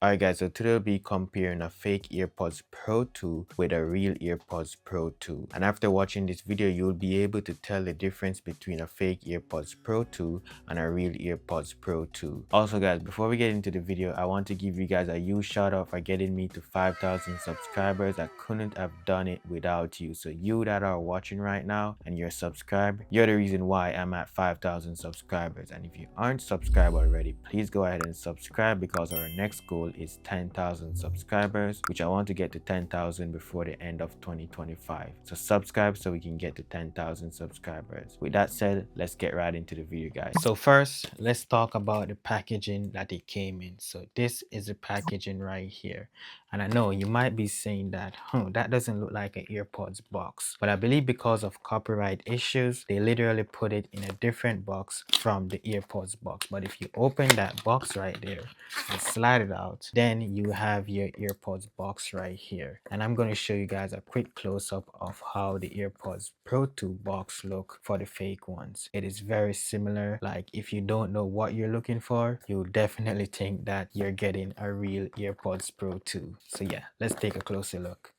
Alright guys, so today we'll be comparing a fake AirPods Pro 2 with a real AirPods Pro 2. And after watching this video, you'll be able to tell the difference between a fake AirPods Pro 2 and a real AirPods Pro 2. Also guys, before we get into the video, I want to give you guys a huge shout out for getting me to 5,000 subscribers. I couldn't have done it without you. So you that are watching right now and you're subscribed, you're the reason why I'm at 5,000 subscribers. And if you aren't subscribed already, please go ahead and subscribe because our next goal is 10,000 subscribers, which I want to get to 10,000 before the end of 2025. So subscribe so we can get to 10,000 subscribers. With that said, let's get right into the video guys. So first, let's talk about the packaging that it came in. So this is the packaging right here. And I know you might be saying that, that doesn't look like an AirPods box. But I believe because of copyright issues, they literally put it in a different box from the AirPods box. But if you open that box right there and slide it out, then you have your AirPods box right here. And I'm going to show you guys a quick close-up of how the AirPods Pro 2 box look for the fake ones. It is very similar. Like if you don't know what you're looking for, you'll definitely think that you're getting a real AirPods Pro 2. So yeah, let's take a closer look.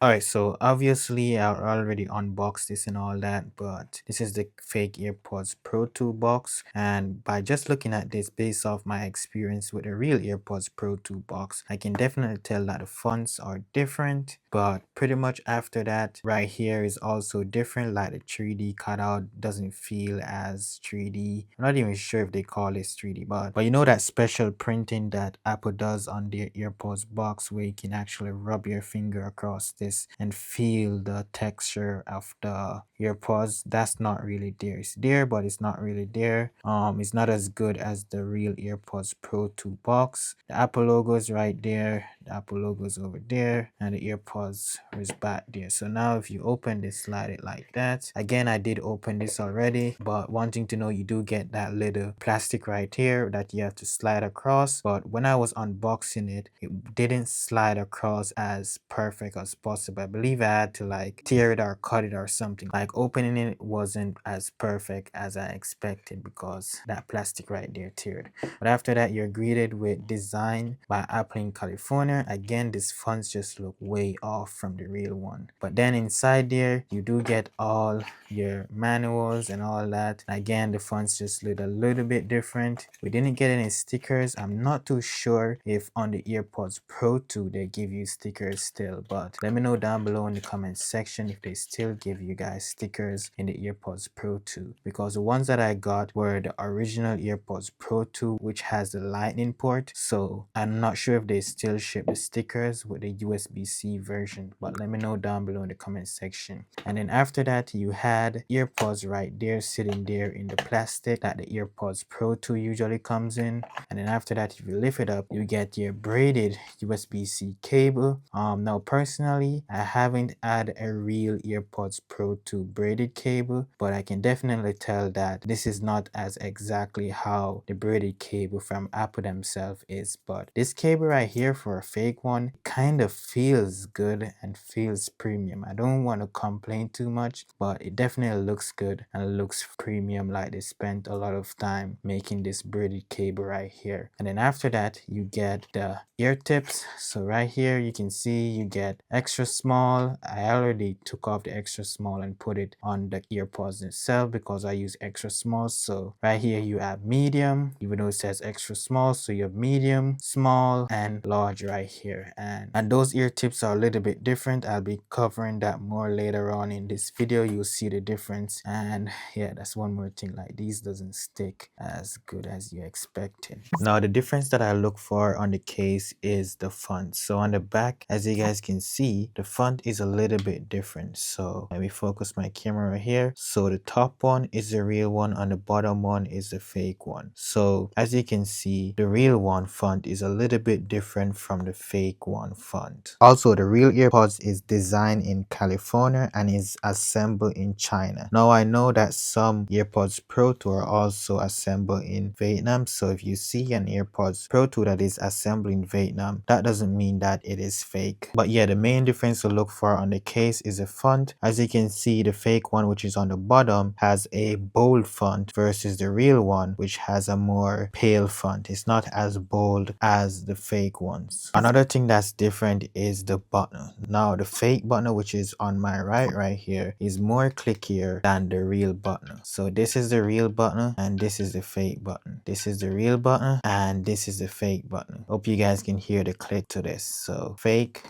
Alright, so obviously I already unboxed this and all that, but this is the fake AirPods Pro 2 box, and by just looking at this based off my experience with the real AirPods Pro 2 box, I can definitely tell that the fonts are different, but pretty much after that right here is also different. Like the 3D cutout doesn't feel as 3D. I'm not even sure if they call this 3D, but you know that special printing that Apple does on their AirPods box where you can actually rub your finger across this and feel the texture of the AirPods. That's not really there. It's there, but it's not really there. It's not as good as the real AirPods Pro 2 box. The Apple logo is right there, the Apple logo is over there, and the AirPods is back there. So now if you open this, slide it like that. Again, I did open this already, but one thing to know, you do get that little plastic right here that you have to slide across. But when I was unboxing it, it didn't slide across as perfect as possible. I believe I had to like tear it or cut it or something. Like opening it wasn't as perfect as I expected because that plastic right there teared. But after that, you're greeted with design by Apple in California. Again, these fonts just look way off from the real one. But then inside there, you do get all your manuals and all that. Again, the fonts just look a little bit different. We didn't get any stickers. I'm not too sure if on the AirPods Pro 2 they give you stickers still, but let me know down below in the comment section if they still give you guys stickers in the AirPods Pro 2, because the ones that I got were the original AirPods Pro 2, which has the lightning port. So I'm not sure if they still ship the stickers with the USB-C version, but let me know down below in the comment section. And then after that, you had AirPods right there sitting there in the plastic that the AirPods Pro 2 usually comes in. And then after that, if you lift it up, you get your braided USB-C cable. Now personally, I haven't had a real AirPods Pro 2 braided cable, but I can definitely tell that this is not as exactly how the braided cable from Apple themselves is. But this cable right here for a fake one kind of feels good and feels premium. I don't want to complain too much, but it definitely looks good and looks premium, like they spent a lot of time making this braided cable right here. And then after that, you get the ear tips. So right here you can see you get extra small. I already took off the extra small and put it on the EarPods itself because I use extra small. So right here you have medium, even though it says extra small, so you have medium, small, and large right here. And those ear tips are a little bit different. I'll be covering that more later on in this video. You'll see the difference. And yeah, that's one more thing, like these doesn't stick as good as you expected. Now the difference that I look for on the case is the font. So on the back, as you guys can see, the font is a little bit different. So let me focus my camera here. So the top one is the real one, on the bottom one is the fake one. So as you can see, the real one font is a little bit different from the fake one font. Also, the real AirPods is designed in California and is assembled in China. Now I know that some AirPods Pro 2 are also assembled in Vietnam. So if you see an AirPods Pro 2 that is assembled in Vietnam, fake. Now that doesn't mean that it is fake, but yeah, the main difference to look for on the case is the font. As you can see, the fake one, which is on the bottom, has a bold font versus the real one, which has a more pale font. It's not as bold as the fake ones. Another thing that's different is the button. Now the fake button, which is on my right here, is more clickier than the real button. So this is the real button and this is the fake button. This is the real button and this is the fake button. Hope you guys can hear the click to this. So fake,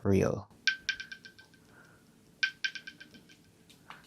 real.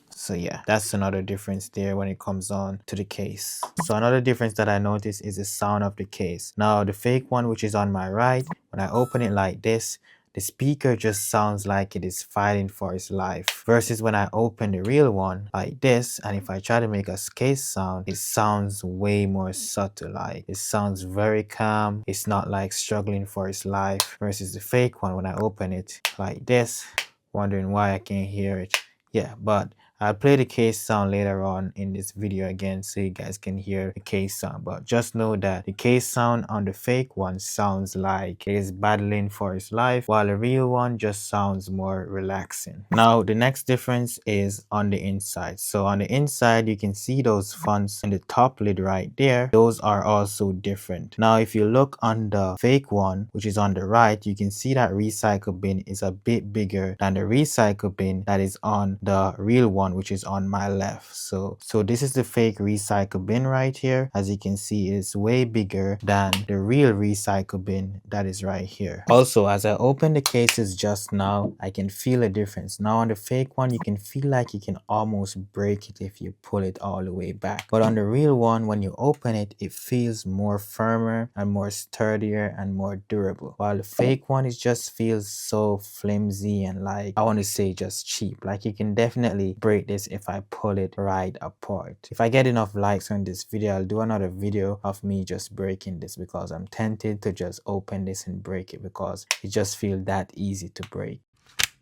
So yeah, that's another difference there when it comes on to the case. So another difference that I noticed is the sound of the case. Now the fake one, which is on my right, when I open it like this, the speaker just sounds like it is fighting for its life. Versus when I open the real one like this, and if I try to make a case sound, it sounds way more subtle. Like it sounds very calm. It's not like struggling for its life. Versus the fake one, when I open it like this, wondering why I can't hear it. Yeah, but I'll play the case sound later on in this video again so you guys can hear the case sound. But just know that the case sound on the fake one sounds like it is battling for its life, while the real one just sounds more relaxing. Now the next difference is on the inside. So on the inside, you can see those fonts in the top lid right there. Those are also different. Now if you look on the fake one, which is on the right, you can see that recycle bin is a bit bigger than the recycle bin that is on the real one, which is on my left. So this is the fake recycle bin right here. As you can see, it's way bigger than the real recycle bin that is right here. Also, as I open the cases just now, I can feel a difference. Now on the fake one, you can feel like you can almost break it if you pull it all the way back. But on the real one, when you open it, it feels more firmer and more sturdier and more durable. While the fake one, it just feels so flimsy and like, I want to say just cheap. Like you can definitely break this if I pull it right apart. If I get enough likes on this video, I'll do another video of me just breaking this, because I'm tempted to just open this and break it because it just feels that easy to break.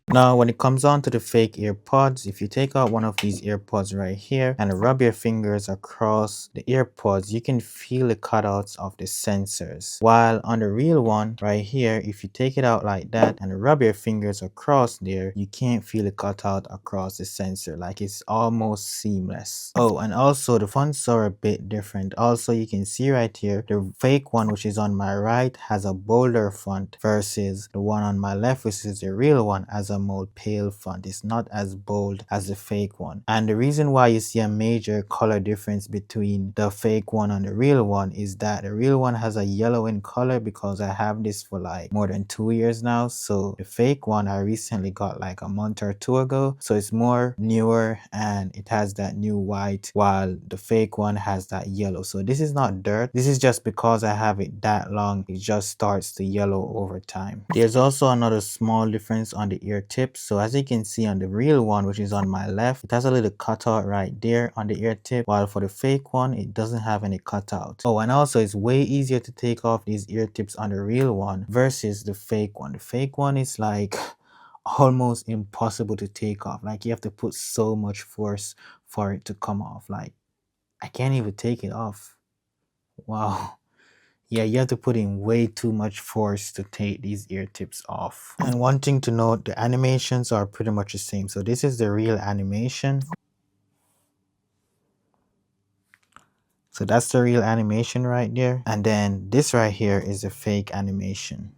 Now, when it comes on to the fake AirPods, if you take out one of these AirPods right here and rub your fingers across the AirPods, you can feel the cutouts of the sensors. While on the real one right here, if you take it out like that and rub your fingers across there, you can't feel the cutout across the sensor. Like it's almost seamless. Oh, and also the fonts are a bit different. Also, you can see right here, the fake one, which is on my right, has a bolder font versus the one on my left, which is the real one, as a more pale font. It's not as bold as the fake one. And the reason why you see a major color difference between the fake one and the real one is that the real one has a yellow in color, because I have this for like more than 2 years now. So the fake one I recently got like a month or two ago, so it's more newer and it has that new white, while the fake one has that yellow. So this is not dirt, this is just because I have it that long, it just starts to yellow over time. There's also another small difference on the ear tips. So as you can see on the real one, which is on my left, it has a little cutout right there on the ear tip, while for the fake one, it doesn't have any cutout. Oh, and also it's way easier to take off these ear tips on the real one versus the fake one. The fake one is like almost impossible to take off. Like you have to put so much force for it to come off. Like I can't even take it off. Wow. Yeah, you have to put in way too much force to take these ear tips off. And one thing to note, the animations are pretty much the same. So this is the real animation. So that's the real animation right there. And then this right here is the fake animation.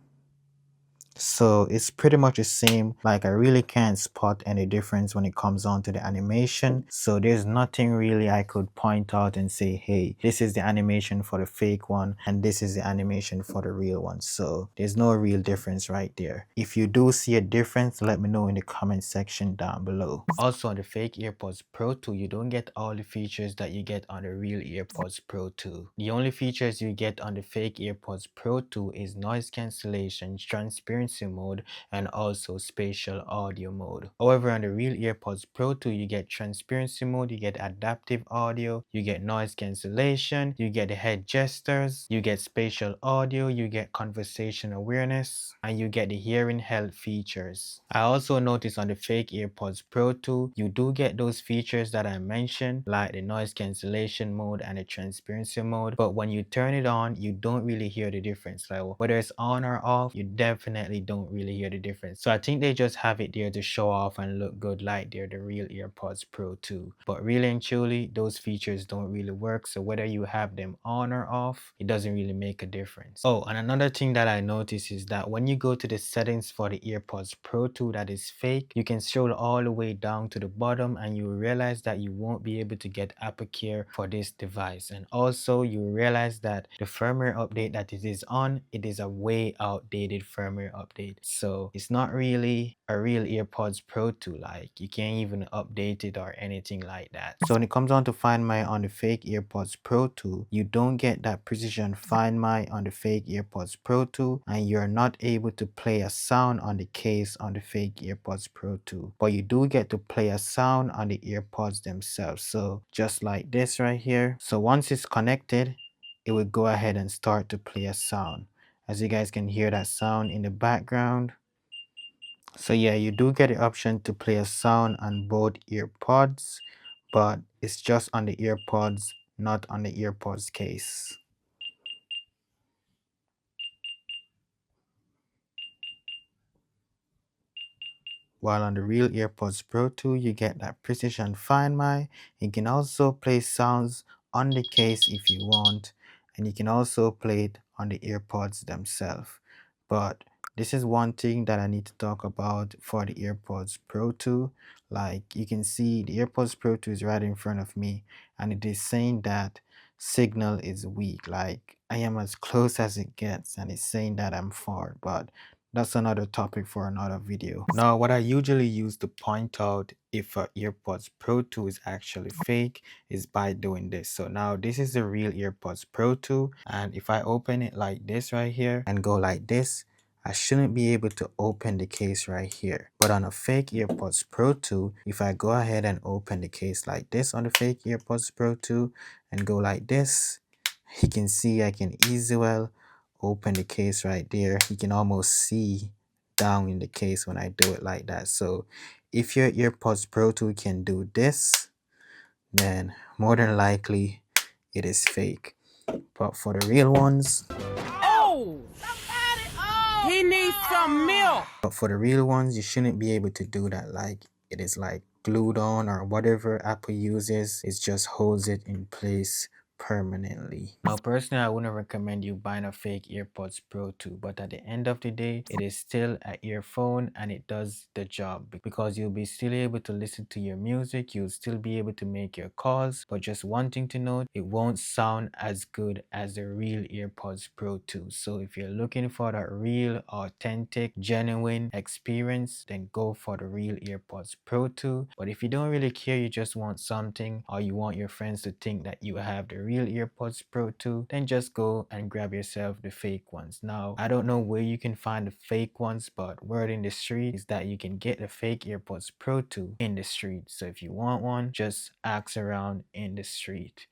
So it's pretty much the same. Like I really can't spot any difference when it comes on to the animation. So there's nothing really I could point out and say, hey, this is the animation for the fake one and this is the animation for the real one. So there's no real difference right there. If you do see a difference, let me know in the comment section down below. Also on the fake AirPods Pro 2, you don't get all the features that you get on the real AirPods Pro 2. The only features you get on the fake AirPods Pro 2 is noise cancellation, transparency transparency mode and also spatial audio mode. However, on the Real AirPods Pro 2, you get transparency mode, you get adaptive audio, you get noise cancellation, you get the head gestures, you get spatial audio, you get conversation awareness, and you get the hearing health features. I also noticed on the Fake AirPods Pro 2, you do get those features that I mentioned, like the noise cancellation mode and the transparency mode, but when you turn it on, you don't really hear the difference. Like whether it's on or off, you definitely don't really hear the difference. So I think they just have it there to show off and look good like they're the Real AirPods Pro 2. But really and truly, those features don't really work. So whether you have them on or off, it doesn't really make a difference. Oh, and another thing that I noticed is that when you go to the settings for the AirPods Pro 2 that is fake, you can scroll all the way down to the bottom and you will realize that you won't be able to get Apple Care for this device. And also you will realize that the firmware update that it is on, it is a way outdated firmware update. So it's not really a Real AirPods Pro 2, like you can't even update it or anything like that. So when it comes on to Find My on the Fake AirPods Pro 2, you don't get that precision Find My on the Fake AirPods Pro 2, and you're not able to play a sound on the case on the Fake AirPods Pro 2, but you do get to play a sound on the AirPods themselves. So just like this right here. So once it's connected, it will go ahead and start to play a sound. As you guys can hear that sound in the background. So yeah, you do get the option to play a sound on both earpods, but it's just on the earpods, not on the earpods case. While on the Real AirPods Pro 2, you get that precision Find My. You can also play sounds on the case if you want, and you can also play it on the AirPods themselves. But this is one thing that I need to talk about for the AirPods Pro 2. Like you can see the AirPods Pro 2 is right in front of me, and it is saying that signal is weak. Like I am as close as it gets, and it's saying that I'm far, but that's another topic for another video. Now, what I usually use to point out if a AirPods Pro 2 is actually fake is by doing this. So now this is the Real AirPods Pro 2, and if I open it like this right here and go like this, I shouldn't be able to open the case right here. But on a Fake AirPods Pro 2, if I go ahead and open the case like this on the Fake AirPods Pro 2 and go like this, you can see I can easily open the case right there. You can almost see down in the case when I do it like that. So if your AirPods Pro 2 can do this, then more than likely it is fake. But for the real ones, he needs some milk. But for the real ones, you shouldn't be able to do that. Like it is like glued on, or whatever Apple uses, it just holds it in place permanently. Now personally, I wouldn't recommend you buying a fake AirPods Pro 2, but at the end of the day, it is still an earphone and it does the job, because you'll be still able to listen to your music, you'll still be able to make your calls. But just one thing to note, it won't sound as good as the Real AirPods Pro 2. So if you're looking for that real, authentic, genuine experience, then go for the Real AirPods Pro 2. But if you don't really care, you just want something, or you want your friends to think that you have the Real AirPods Pro 2, then just go and grab yourself the fake ones. Now, I don't know where you can find the fake ones, but word in the street is that you can get the Fake AirPods Pro 2 in the street. So if you want one, just ask around in the street.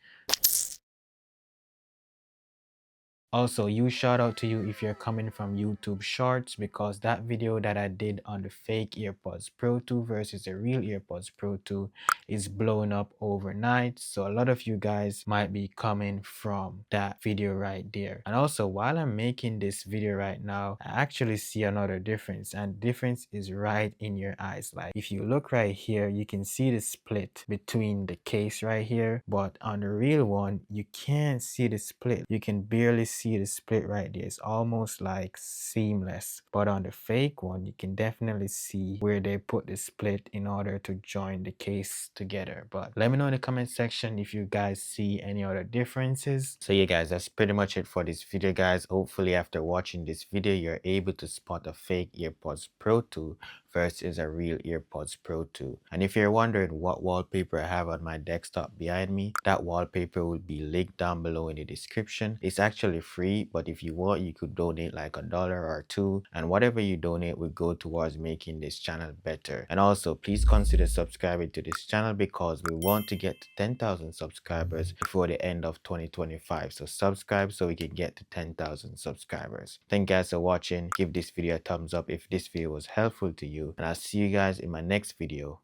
Also, huge shout out to you if you're coming from YouTube Shorts, because that video that I did on the Fake AirPods Pro 2 versus the Real AirPods Pro 2 is blowing up overnight. So a lot of you guys might be coming from that video right there. And also, while I'm making this video right now, I actually see another difference, and the difference is right in your eyes. Like if you look right here, you can see the split between the case right here, but on the real one, you can't see the split. You can barely see the split right there. It's almost like seamless. But on the fake one, you can definitely see where they put the split in order to join the case together. But let me know in the comment section if you guys see any other differences. So yeah guys, that's pretty much it for this video guys. Hopefully after watching this video, you're able to spot a fake AirPods Pro 2 versus a real AirPods Pro 2. And if you're wondering what wallpaper I have on my desktop behind me, that wallpaper will be linked down below in the description. It's actually free, but if you want, you could donate like $1 or $2, and whatever you donate will go towards making this channel better. And also, please consider subscribing to this channel because we want to get to 10,000 subscribers before the end of 2025. So subscribe so we can get to 10,000 subscribers. Thank you guys for watching. Give this video a thumbs up if this video was helpful to you, and I'll see you guys in my next video.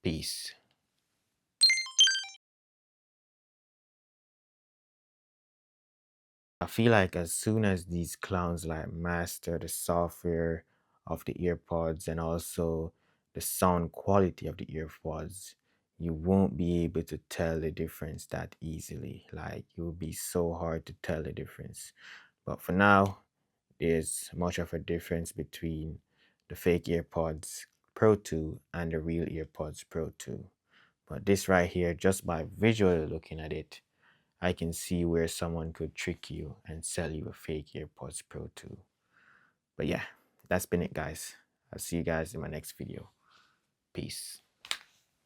Peace. I feel like as soon as these clowns like master the software of the earpods and also the sound quality of the earpods, you won't be able to tell the difference that easily. Like, it will be so hard to tell the difference. But for now, there's much of a difference between the fake AirPods Pro 2 and the real AirPods Pro 2. But this right here, just by visually looking at it, I can see where someone could trick you and sell you a fake AirPods Pro 2. But yeah, that's been it, guys. I'll see you guys in my next video. Peace.